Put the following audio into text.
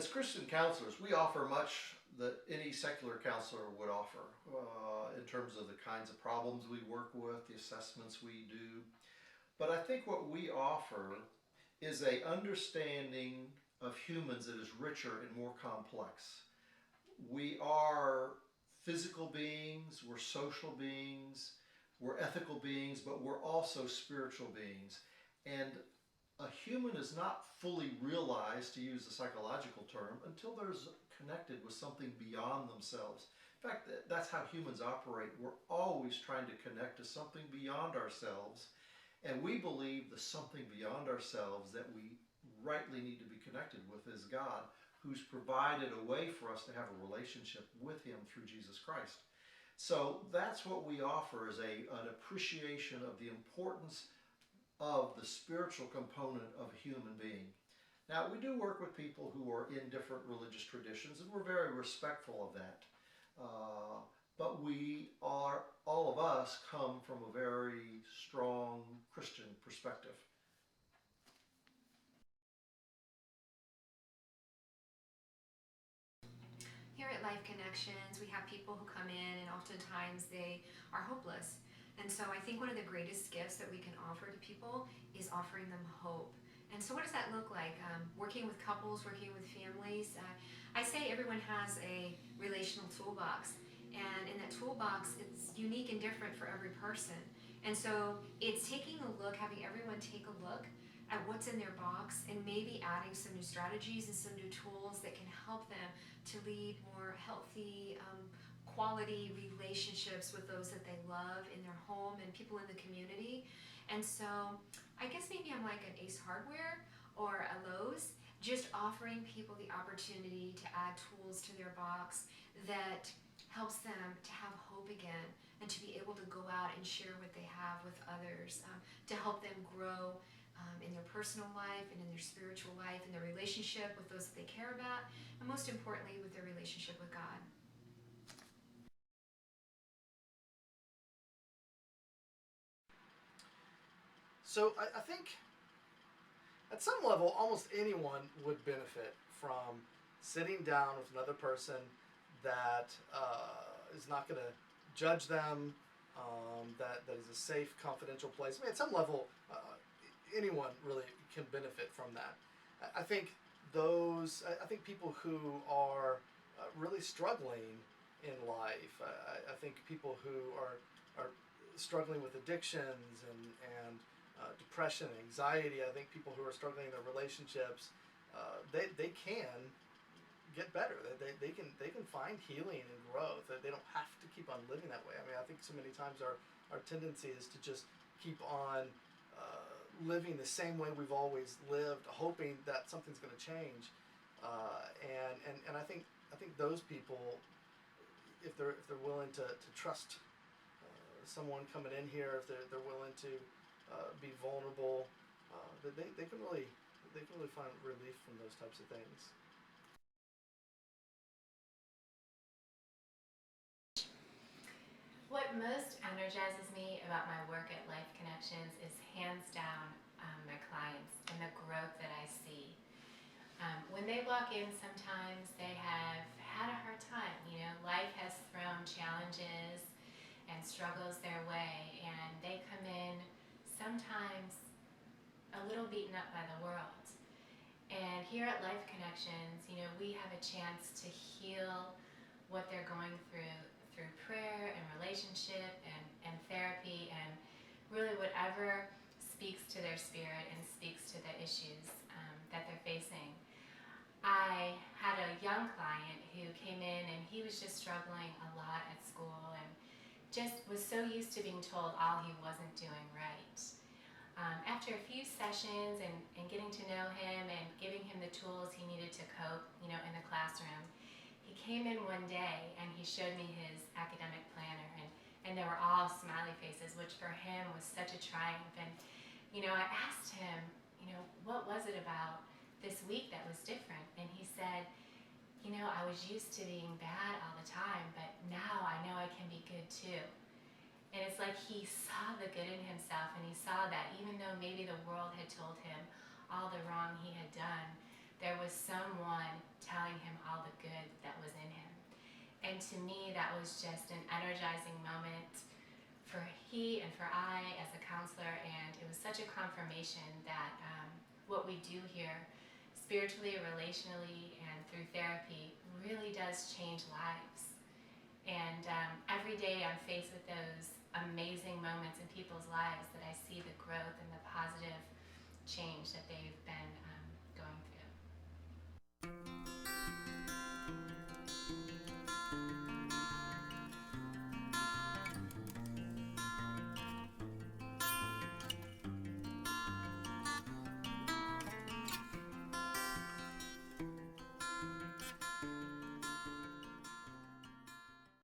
As Christian counselors, we offer much that any secular counselor would offer in terms of the kinds of problems we work with, the assessments we do. But I think what we offer is a understanding of humans that is richer and more complex. We are physical beings, we're social beings, we're ethical beings, but we're also spiritual beings. And a human is not fully realized, to use a psychological term, until there's connected with something beyond themselves. In fact, that's how humans operate. We're always trying to connect to something beyond ourselves. And we believe the something beyond ourselves that we rightly need to be connected with is God, who's provided a way for us to have a relationship with Him through Jesus Christ. So that's what we offer, is an appreciation of the importance of the spiritual component of a human being. Now, we do work with people who are in different religious traditions, and we're very respectful of that. But all of us come from a very strong Christian perspective. Here at Life Connections, we have people who come in and oftentimes they are hopeless. And so I think one of the greatest gifts that we can offer to people is offering them hope. And so what does that look like? Working with couples, working with families. I say everyone has a relational toolbox. And in that toolbox, it's unique and different for every person. And so it's taking a look, having everyone take a look at what's in their box and maybe adding some new strategies and some new tools that can help them to lead more healthy, quality relationships with those that they love in their home and people in the community. And so I guess maybe I'm like an Ace Hardware or a Lowe's, just offering people the opportunity to add tools to their box that helps them to have hope again and to be able to go out and share what they have with others, to help them grow in their personal life and in their spiritual life, in their relationship with those that they care about, and most importantly, with their relationship with God. So I think at some level, almost anyone would benefit from sitting down with another person that is not going to judge them, that is a safe, confidential place. I mean, at some level, anyone really can benefit from that. I think I think people who are really struggling in life, I think people who are struggling with addictions and depression, anxiety. I think people who are struggling in their relationships, they can get better. They can find healing and growth. They don't have to keep on living that way. I mean, I think so many times our tendency is to just keep on living the same way we've always lived, hoping that something's going to change. And I think those people, if they're willing to trust someone coming in here, if they're willing to be vulnerable, they can really find relief from those types of things. What most energizes me about my work at Life Connections is hands down my clients and the growth that I see. When they walk in, sometimes they have had a hard time. You know, life has thrown challenges and struggles their way, and they come in sometimes a little beaten up by the world. And here at Life Connections, you know, we have a chance to heal what they're going through prayer and relationship and therapy and really whatever speaks to their spirit and speaks to the issues that they're facing. I had a young client who came in and he was just struggling a lot at school and just was so used to being told all he wasn't doing right. After a few sessions and getting to know him and giving him the tools he needed to cope, you know, in the classroom, he came in one day and he showed me his academic planner, and there were all smiley faces, which for him was such a triumph. And you know, I asked him, you know, what was it about this week that was different? And he said, you know, I was used to being bad all the time, but now I know I can be good too. And it's like he saw the good in himself, and he saw that even though maybe the world had told him all the wrong he had done, there was someone telling him all the good that was in him. And to me, that was just an energizing moment for he and for I as a counselor, and it was such a confirmation that what we do here, spiritually, relationally, and through therapy, really does change lives. And every day I'm faced with those amazing moments in people's lives that I see the growth and the positive change that they've been